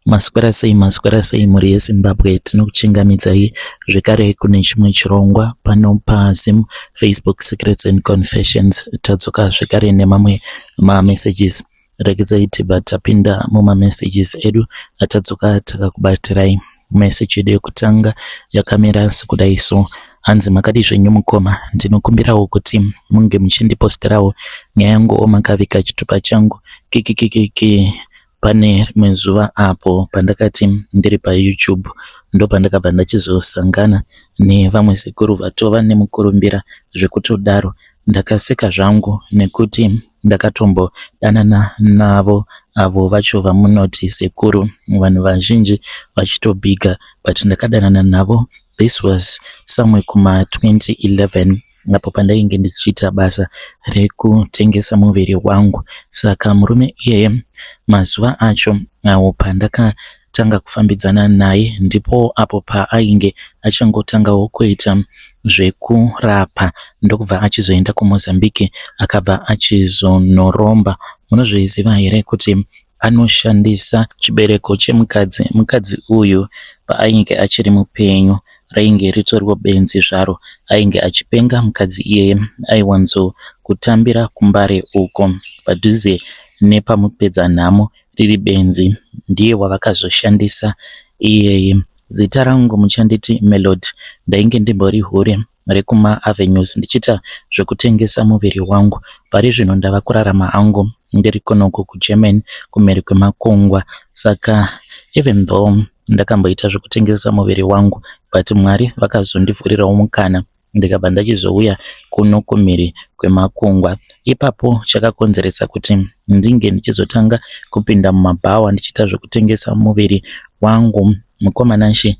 Maswera sei muri yeZimbabwe, tinokuchingamidzai zvekare kune chimwe chirongwa pano paZim Facebook Secrets and Confessions. Tadzoka zvekare nemamwe messages. Regedzai tibva tapinda mumamessages edu atadzoka takakubatirai. Message yedu yekutanga yakamira sekudai so: hanzi makadi zvenyu mukoma, ndinokumbirawo kuti munge muchindiposterawo nyaya yangu makavika chitupa changu kikikikiki. Pane rimwe zuva apo pandakati ndiri paYouTube ndo pandakabva ndachizosangana nevamwe sekuru vatova nemukurumbira zvekutodaro ndakaseka zvangu nekuti ndakatombodanana navo avo vacho vamunoti sekuru, vanhu vazhinji vachitobhiga, but ndakadanana navo. This was somewhere kuma 2011 apo pandainge ndichiita basa rekutengesa muviri wangu. Saka murume iyeye mazuva acho awo pandakatanga kufambidzana naye ndipo apo paainge achangotangawo kuita zvekurapa ndokubva achizoenda kuMozambique akabva achizonoromba. Munozviziva here kuti anoshandisa chibereko chemukadzi. Mukadzi uyu paainge achiri mupenyu rainge ritoriwo benzi zvaro, ainge achipenga mukadzi iyeye aiwanzo kutambira kumbare uko padhuze nepamupedza nhamo riri benzi, ndiye wavakazoshandisa iyeye. Zita rangu muchanditi Melody, ndainge ndimbori hure rekuma Avenues ndichita zvekutengesa muviri wangu. Pari zvino ndava kurarama angu ndiri konoko kuGermany kumhiri kwemakungwa. Saka even though ndakamboita zvekutengesa muviri wangu, but Mwari vakazondivhurirawo mukana ndikabva ndachizouya kuno kumhiri kwemakungwa. Ipapo chakakonzeresa kuti ndinge ndichizotanga kupinda mumabhawa ndichiita zvekutengesa muviri wangu. Mukomananshi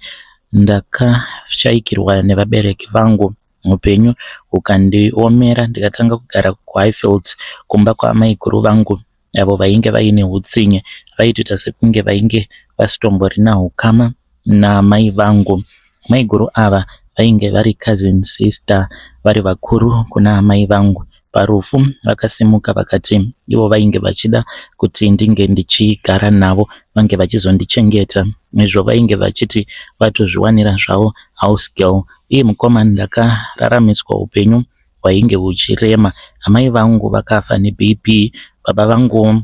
ndakashaikirwa nevabereki vangu, upenyu ukandiomera ndikatanga kugara kuHighfields kumba kwaamai guru vangu avo vainge vaine hutsinye, vaitoita sekunge vainge vasitomborina ukama namai vangu. Mai guru ava vainge vari cousin sister, vari vakuru kuna amai vangu. Parufu vakasimuka vakati ivo vainge vachida kuti ndinge ndichigara navo, vange vachizondichengeta. Izvo vainge vachiti vatozviwanira zvavo house girl. Iye mukoma ndakararamiswa upenyu hwainge huchirema. Amai vangu vakafa neBP, baba vangu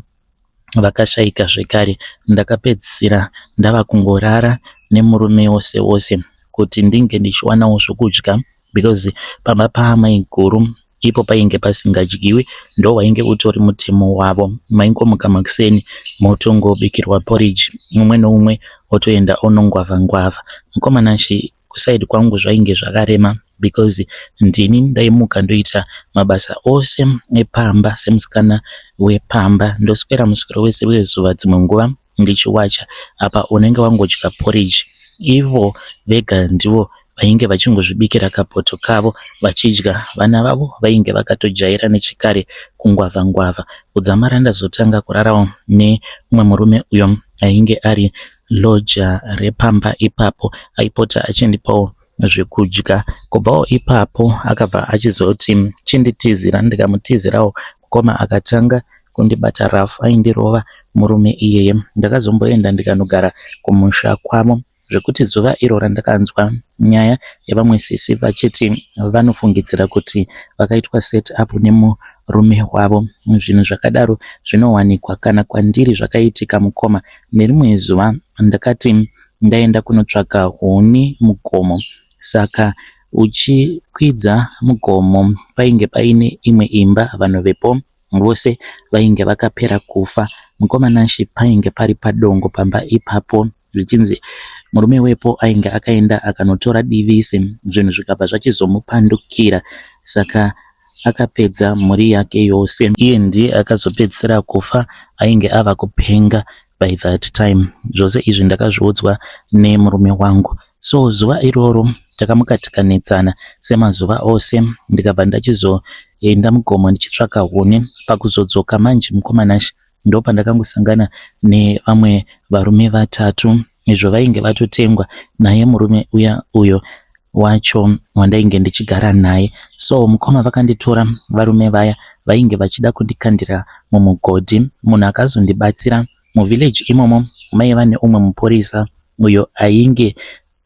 vakashaika zvekare. Ndakapedzisira ndava kungorara nemurume wose wose kuti ndinge ndichiwanawo zvokudya, because pamba paamai guru ipo painge pasingadyiwi, ndo wainge utori mutemo wavo. Maingomuka makuseni motongobikirwa porridge, umwe noumwe otoenda onongwavha ngwavha. Mukomananshi kusaidi kwangu zvainge zvakarema, because ndini ndaimuka ndoita mabasa ose epamba semusikana wepamba. Ndoswera muswero wese wezuva dzimwe nguva ndichiwacha apa unenge wangodya porridge. Ivo vega ndivo vainge vachingozvibikira kapoto kavo vachidya. Vana vavo vainge vakatojaira nechikare kungwavha ngwavha. Udzamara ndazotanga kurarawo nemumwe murume uyo ainge ari loja repamba ipapo, aipota achindipawo zvekudya. Kubvawo ipapo akabva achizoti chinditizira, ndikamutizirawo mukoma akatanga kundibata rafu, aindirova murume iyeye. Ndakazomboenda ndikanogara kumusha kwavo, zvekuti zuva iro randakanzwa nyaya yevamwe sisi vachiti vanofungidzira kuti vakaitwa set up nemurume wavo. Zvinhu zvakadaro zvinowanikwa kana kwandiri zvakaitika mukoma. Nerimwe zuva ndakati ndaenda kunotsvaka huni mugomo. Saka uchikwidza mugomo painge paine imwe imba, vanhu vepo vose vainge vakapera kufa. Mukomananshi painge pari padongo pamba ipapo, zvichinzi murume wepo ainge akaenda akanotora divisi, zvinhu zvikabva zvachizomupandukira. Saka akapedza mhuri yake yose. Iye ndiye akazopedzisira kufa, ainge ava kupenga by that time. Zvose izvi ndakazviudzwa nemurume wangu. So zuva iroro takamukatikanitsana semazuva ose, ndikabva ndachizoenda mugomo ndichitsvaka huni. Pakuzodzoka manje mukomanashi ndo pandakangosangana nevamwe varume vatatu, izvo vainge vatotengwa naye murume uyo wacho wandainge ndichigara naye. So mukoma vakanditora varume vaya vainge vachida kundikandira mumugodhi. Munhu akazondibatsira muvillage imomo maiva neumwe mupurisa uyo ainge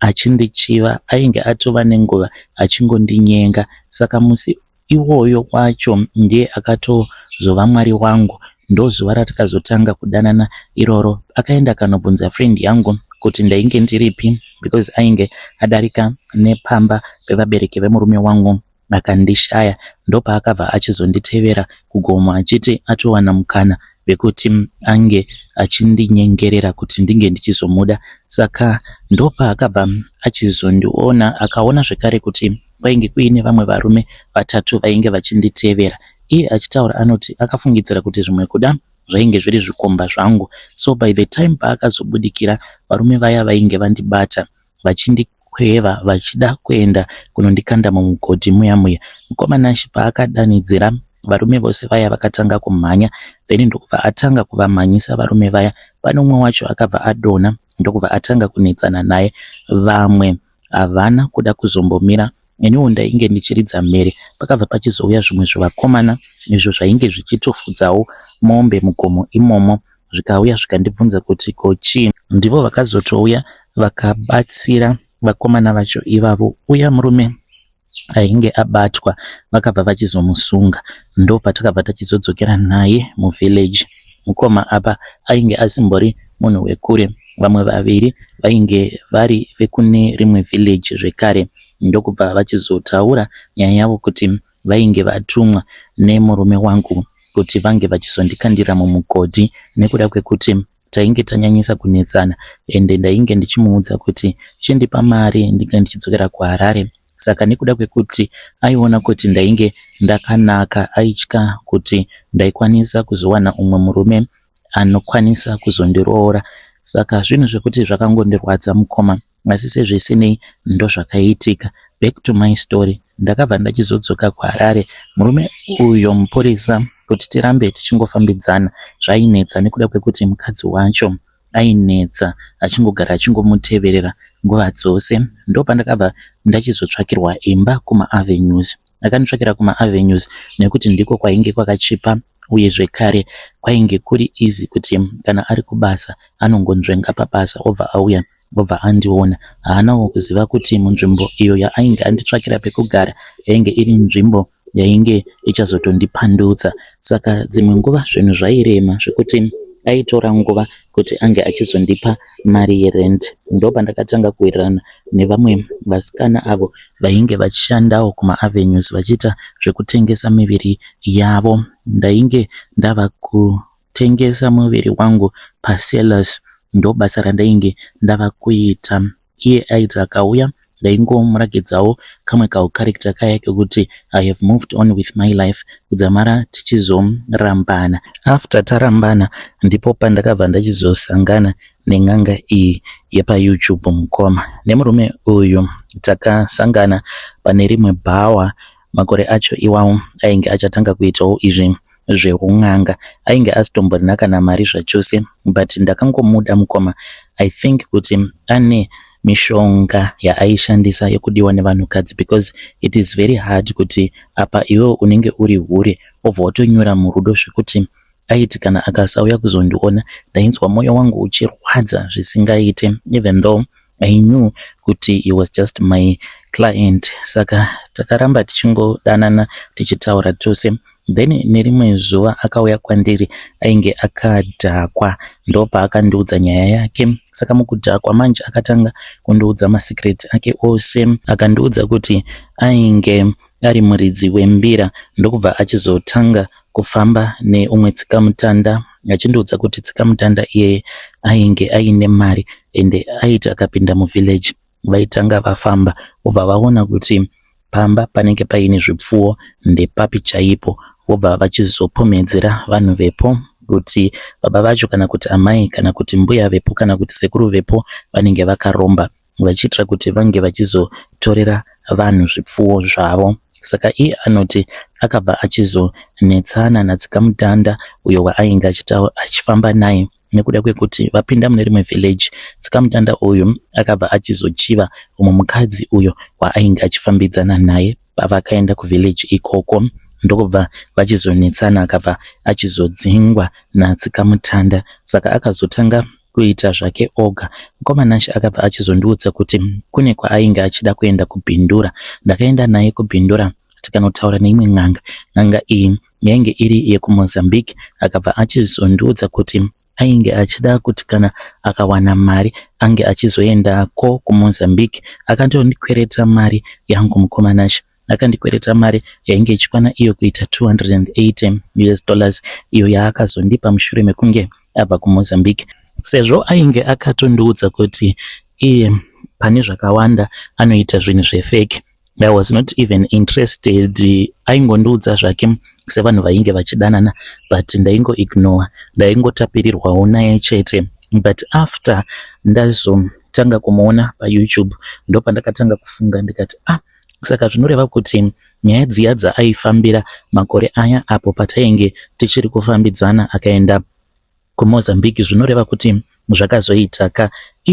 achindichiva, ainge atova nenguva achingondinyenga. Saka musi iwoyo wacho ndiye akatozova mwari wangu. Ndozuva ratakazotanga kudanana iroro. Akaenda akanobvunza friend yangu kuti ndainge ndiripi, because ainge adarika nepamba pevabereki vemurume wangu akandishaya. Ndopaakabva achizonditevera kugomo achiti atowana mukana wekuti ange achindinyengerera kuti ndinge ndichizomuda. Saka ndopaakabva achizondiona, akaona zvekare kuti kwainge kuine vamwe varume vatatu vainge vachinditevera. Iye achitaura anoti akafungidzira kuti zvimwe kuda zvainge zviri zvikomba zvangu. So by the time paakazobudikira, varume vaya vainge vandibata vachindikweva vachida kuenda kunondikanda mumugodhi muya muya. Mukomanashi paakadanidzira, varume vose vaya vakatanga kumhanya. Then ndokubva atanga kuvamhanyisa varume vaya. Pane umwe wacho akabva adonha, ndokubva atanga kunetsana naye. Vamwe havana kuda kuzombomira. Eniwo ndainge ndichiridza mhere. Pakabva pachizouya zvimwe zvivakomana izvo zvainge zvichitofudzawo mombe mugomo imomo, zvikauya zvikandibvunza kuti kochi. Ndivo vakazotouya vakabatsira vakomana vacho ivavo. Uya murume ainge abatwa vakabva vachizomusunga. Ndo patakabva tachizodzokera naye muvillage. Mukoma apa ainge asimbori munhu wekure. Vamwe vaviri vainge vari vekune rimwe village zvekare. Ndokubva vachizotaura nyaya yavo kuti vainge vatumwa nemurume wangu kuti vange vachizondikandira mumugodhi nekuda kwekuti tainge tanyanyisa kunetsana, ende ndainge ndichimuudza kuti chindipa mari ndinge ndichidzokera kuHarare. Saka nekuda kwekuti aiona kuti ndainge ndakanaka, aitya kuti ndaikwanisa kuzowana umwe murume anokwanisa kuzondiroora. Saka zvinhu zvekuti zvakangondirwadza mukoma, asi sezvisinei ndo zvakaitika. Back to my story. Ndakabva ndachizodzoka kuHarare. Murume uyo mupurisa kuti tirambe tichingofambidzana zvainetsa nekuda kwekuti mukadzi wacho ainetsa achingogara achingomuteverera nguva dzose. Ndo pandakabva ndachizotsvakirwa imba kumaAvenues. Akanditsvakira kumaAvenues nekuti ndiko kwainge kwakachipa, uye zvekare kwainge kuri easy kuti kana ari kubasa anongonzvenga pabasa obva auya obva andiona. Haanawo kuziva kuti munzvimbo iyo yaainge anditsvakira pekugara yainge iri nzvimbo yainge ichazotondipandutsa. Saka dzimwe nguva zvinhu zvairema zvekuti aitora nguva kuti ange achizondipa mari yerent. Ndo pandakatanga kuwirirana nevamwe vasikana avo vainge vachishandawo kumaAvenues vachiita zvekutengesa miviri yavo. Ndainge ndava kutengesa muviri wangu pasellers, ndo basa randainge ndava kuita. Iye aiti akauya ndaingomuragidzawo kamwe kaukarekta kaya kekuti I have moved on with my life, kudzamara tichizorambana. After tarambana ndipo pandakabva ndachizosangana nen'anga iyi yepaYouTube mukoma. Nemurume uyu takasangana pane rimwe bhawa. Makore acho iwawo ainge achatanga kuitawo izvi zveun'anga. Ainge asitomborina kana mari zvachose, but ndakangomuda mukoma. I think kuti ane mishonga yaaishandisa yekudiwa nevanhukadzi, because it is very hard kuti apa iwe unenge uri hure obva watonyura murudo zvekuti aiti kana akasauya kuzondiona ndainzwa moyo wangu uchirwadza zvisingaite, even though I knew kuti he was just my client. Saka takaramba tichingodanana tichitaura tose. Then nerimwe zuva akauya kwandiri ainge akadhakwa. Ndo paakandiudza nyaya yake. Saka mukudhakwa manje akatanga kundiudza masekret ake ose. Akandiudza kuti ainge ari muridzi wembira, ndokubva achizotanga kufamba neumwe tsikamutanda. Achindiudza kuti tsikamutanda iye ainge aine mari, ende aiti akapinda muvillage vaitanga vafamba obva vaona kuti pamba panenge paine zvipfuwo ndepapi chaipo, obva vachizopomedzera vanhu vepo kuti baba vacho kana kuti amai kana kuti mbuya vepo kana kuti sekuru vepo vanenge vakaromba, vachiitira kuti vange vachizotorera vanhu zvipfuwo zvavo. Saka iye anoti akabva achizonetsana natsikamutanda uyo waainge achifamba naye nekuda kwekuti vapinda mune rimwe village. Tsikamutanda uyu akabva achizochiva umwe mukadzi uyo waainge achifambidzana naye pavakaenda kuvillage ikoko. ndokubva vachizonetsana akabva achizodzingwa natsikamutanda. Saka akazotanga kuita zvake oga. Mukomana akabva achizondiudza kuti kune kwaainge achida kuenda kubhindura. Ndakaenda naye kubhindura tikanotaura neimwe n'anga iyi yainge iri yekuMozambique. Akabva achizondiudza kuti ainge achida kuti kana akawana mari ange achizoendako kuMozambique. Akandondikwereta mari yangu mukomana akandikwereta mari yainge ichikwana iyo kuita $280 iyo yaakazondipa mushure mekunge abva kuMozambique. Sezvo ainge akatondiudza kuti iye pane zvakawanda anoita zvinhu zvefake, I was not even interested. Aingondiudza zvake sevanhu vainge vachidanana, but ndaingoignore, ndaingotapirirwawo naye chete. But after ndazotanga kumuona paYouTube ndopandakatanga kufunga ndikati saka zvinoreva kuti nyaya dziya dzaaifambira makore aya apo patainge tichiri kufambidzana akaenda kuMozambique zvinoreva kuti zvakazoitaka.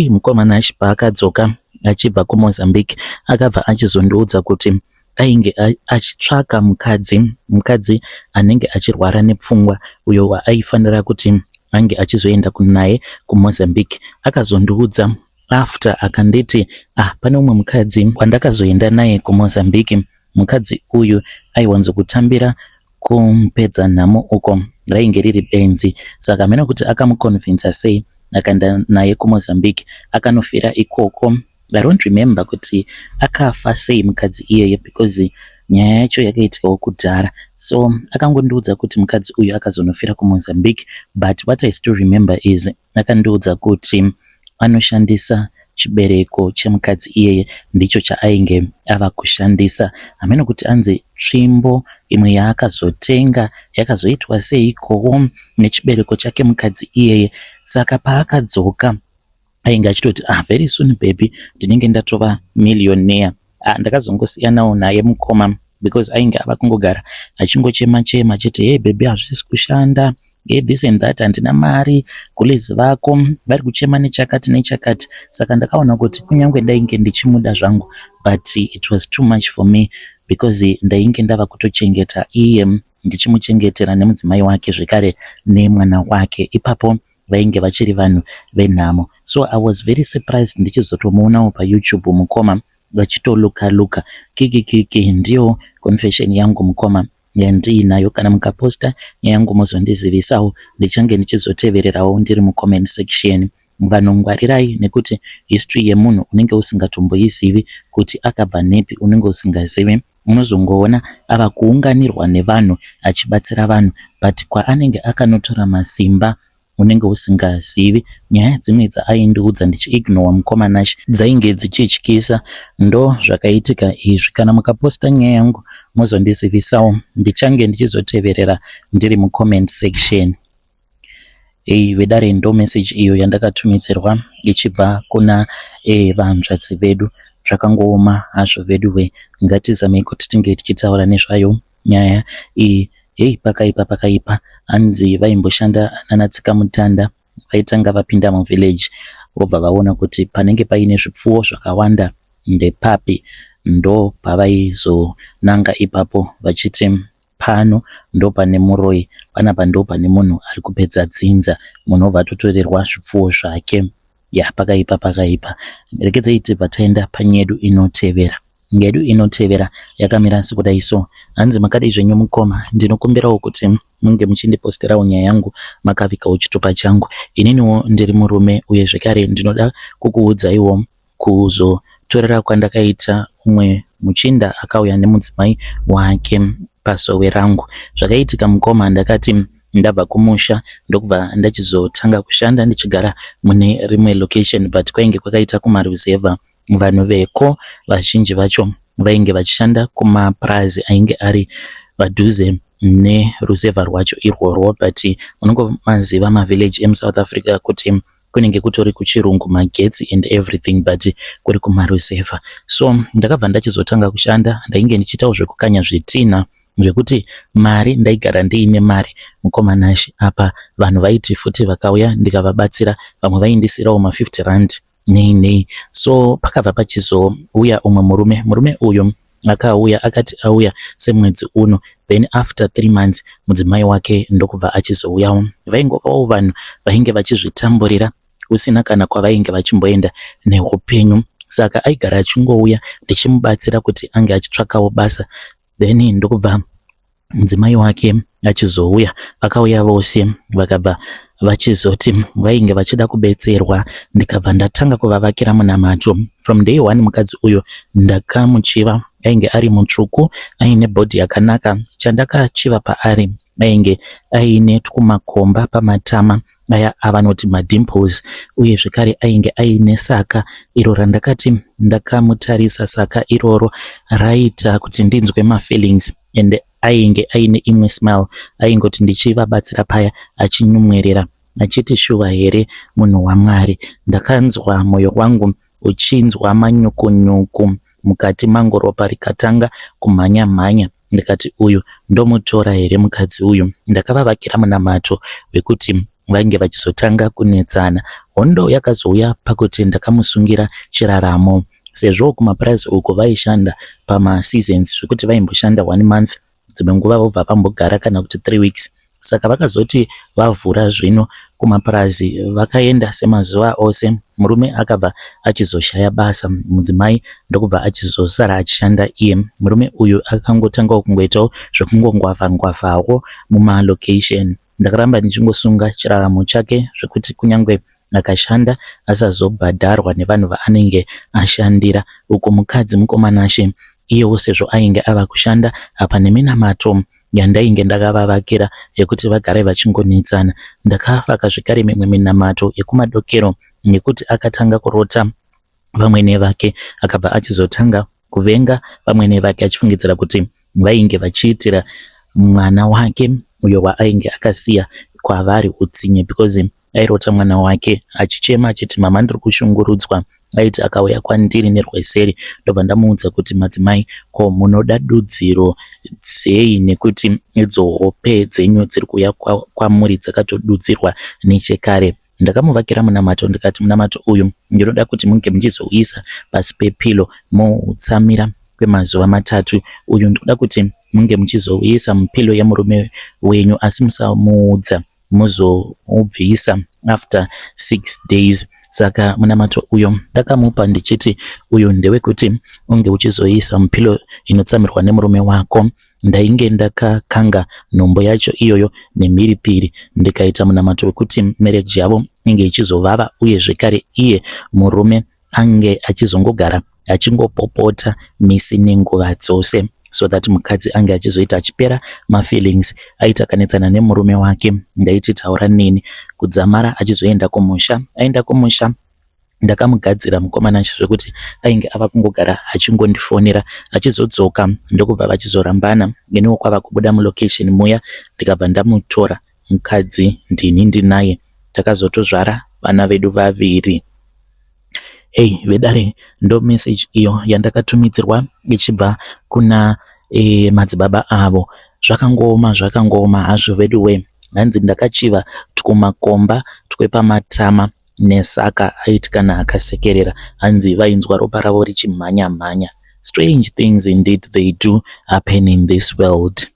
Mukomana paakadzoka achibva kuMozambique akabva achizondiudza kuti ainge achitsvaka mukadzi anenge achirwara nepfungwa uyo waaifanira kuti ange achizoenda naye kuMozambique. Akazondiudza after akanditi pane umwe mukadzi wandakazoenda naye kuMozambique. Mukadzi uyu aiwanzokutambira kumpedza nhamo uko rainge riri benzi. Saka amena kuti akamuconvinsa sei akaenda naye kuMozambique akanofira ikoko. I don't remember kuti akafa sei mukadzi iyeye because nyaya yacho yakaitikawo kudhara. So akangondiudza kuti mukadzi uyu akazonofira kuMozambique, but what I still remember is akandiudza kuti anoshandisa chibereko chemukadzi iyeye ndicho chaainge ava kushandisa. Ameno kuti anze tsvimbo imwe yaakazotenga yakazoitwa seikowo nechibereko chake mukadzi iyeye. Saka paakadzoka ainge achitoti very soon baby ndinenge ndatova millionaire. Ndakazongosiyanawo naye mukoma because ainge ava kungogara achingochema chete, hey baby hazvisi kushanda, hey this and that, handina mari, kulezi vako vari kuchema nechakati. Saka ndakaona kuti kunyange ndainge ndichimuda zvangu, but it was too much for me because ndainge ndava kutochengeta iye, ndichimuchengetera nemudzimai wake zvekare nemwana wake. Ipapo vainge vachiri vanhu venhamo. So I was very surprised ndichizotomuonawo paYouTube mukoma vachitoluka kiki ndiyo confession yangu mukoma yandiinayo. Kana mukaposta yangu muzondizivisawo, ndichange ndichizotevererawo ndiri mucomment section. Vanhu ngwarirai, nekuti history yemunhu unenge usingatomboizivi kuti akabva nepi, unenge usingazivi. Unozongoona ava kuunganirwa nevanhu achibatsira vanhu, but kwaanenge akanotora masimba unenge usingazivi. Nyaya dzimwe dzaaindiudza ndichiignore mukomana dzainge dzichityisa. Ndo zvakaitika izvi. Kana mukaposta nyaya yangu muzondizivisawo, ndichange ndichizoteverera ndiri mucomment section. Vedare ndo message iyo yandakatumidzirwa ichibva kuna vanzvadzi vedu. Zvakangooma hazvo vedu ngatizamei kuti tinge tichitaura nezvayo nyaya iyi. Pakaipa anzi vaimboshanda nanatsikamutanda, vaitanga vapinda muvillage vobva vaona kuti panenge paine zvipfuwo zvakawanda ndepapi. Ndo pavaizonanga ipapo vachiti pano ndo pane muroi, panapa ndo pane munhu ari kupedza dzinza, munhu obva atotorerwa zvipfuwo zvake. Pakaipa. Rekedzei tibva taenda panyedu inotevera. Ngedu inotevera yakamira sekudai so. Hanzi makadai zvenyu mukoma, ndinokumbirawo kuti munge muchindiposterawo nyaya yangu makavikawo chitupa changu. Ininiwo ndiri murume uye zvekare ndinoda kukuudzaiwo kuzotorera kwandakaita umwe muchinda akauya nemudzimai wake pasowe rangu. Zvakaitika mukoma, ndakati ndabva kumusha ndokubva ndachizotanga kushanda ndichigara mune rimwe location, but kwainge kwakaita kumaruzeva. Vanhu veko vazhinji vacho vainge vachishanda kumaprazi ainge ari padhuze neruzeva rwacho irworwo, but unongomaziva mavillage emuSouth Africa kuti kunenge kutori kuchirungu, magetsi and everything, but kuri kumaruzeva. So ndakabva ndachizotanga kushanda, ndainge ndichitawo zvekukanya zvitina zvekuti mari ndaigara ndiine mari. Mukomana apa vanhu vaiti futi vakauya ndikavabatsira, vamwe vaindisirawo ma50 rand nei. So pakabva pachizouya umwe murume uyu akauya akati auya semwedzi uno, then after 3 months mudzimai wake ndokubva achizouyawo. Vaingovawo vanhu vainge vachizvitamburira kusina kana kwavainge vachimboenda neupenyu, saka aigara achingouya ndichimubatsira kuti ange achitsvakawo basa, then ndokubva mudzimai wake achizouya. Vakauya vose vakabva vachizoti vainge vachida kubetserwa, ndikabva ndatanga kuvavakira munamato. From day one mukadzi uyu ndakamuchiva, ainge ari mutsvuku, aine bhodhi yakanaka. Chandakachiva paari ainge aine tumakomba pamatama aya avanoti madimples, uye zvekare ainge aine saka iro randakati ndakamutarisa, saka iroro raita kuti ndinzwe mafeelings, ende ainge aine imwe smile aingoti ndichivabatsira paya achinyumwerera achiti shuva here munhu waMwari. Ndakanzwa mwoyo wangu uchinzwa manyukunyuku mukati mangu, ropa rikatanga kumhanya-mhanya. Ndikati uyu ndomutora here mukadzi uyu. Ndakavavakira munamato wekuti vainge vachizotanga kunetsana. Hondo yakazouya pakuti ndakamusungira chiraramo, sezvo kumapurazi uko vaishanda pamaseasons zvekuti vaimboshanda 1 month, dzimwe nguva vobva vambogara kana kuti 3 weeks. Saka vakazoti vavhura zvino kumapurazi vakaenda semazuva ose, murume akabva achizoshaya basa, mudzimai ndokubva achizosara achishanda iye. Murume uyu akangotangawo kungoitawo zvekungongwavha-ngwavhawo mumalocation. Ndakaramba ndichingosunga chiraramo chake zvekuti kunyange akashanda asazobhadharwa nevanhu vaanenge ashandira. Uko mukadzi mukomanashe iyewo sezvo ainge ava kushanda apa neminamato yandainge ndakavavakira yekuti vagare vachingonetsana, ndakavaka zvekare mimwe minamato yekumadokero nekuti akatanga kurota vamwene vake, akabva achizotanga kuvenga vamwene vake achifungidzira kuti vainge vachiitira mwana wake uyo waainge akasiya kwavari utsinye, because airota mwana wake achichema achiti mama ndiri kushungurudzwa. Aiti akauya kwandiri nerweseri, ndobva ndamuudza kuti madzimai, ko munoda dudziro dzei, nekuti idzo hope dzenyu dziri kuuya kwamuri dzakatodudzirwa nechekare. Ndakamuvakira munamato, ndikati munamato uyu ndinoda kuti munge muchizouisa pasi pepilo moutsamira kwemazuva 3. Uyu ndinoda kuti munge muchizouisa mupilo yemurume wenyu, asi musamuudza, muzoubvisa after 6 days. Saka munamato uyo ndakamupa ndichiti uyu ndewekuti unge uchizoisa mupilo inotsamirwa nemurume wako. Ndainge ndakakanga nhombo yacho iyoyo nemhiripiri, ndikaita munamato wekuti marriage yavo inge ichizovava, uye zvekare iye murume ange achizongogara achingopopota misi nenguva dzose, so that mukadzi ange achizoita achipera mafeelings. Aita kanetsana nemurume wake, ndaiti taura neni, kudzamara achizoenda kumusha. Aenda kumusha ndakamugadzira mukomana zvekuti ainge ava kungogara achingondifonera, achizodzoka ndokubva vachizorambana. Ngenewo kwava kubuda mulocation muya, ndikabva ndamutora mukadzi ndini ndinaye, takazotozvara vana vedu 2. Vedare ndo message iyo yandakatumidzirwa ichibva kuna madzibaba avo. Zvakangoma hazvo vedu we. Hanzi ndakachiva tukumakomba twepamatama nesaka aiti kana akasekerera, hanzi vainzwa ropa ravo richimhanya-mhanya. Strange things indeed they do happen in this world.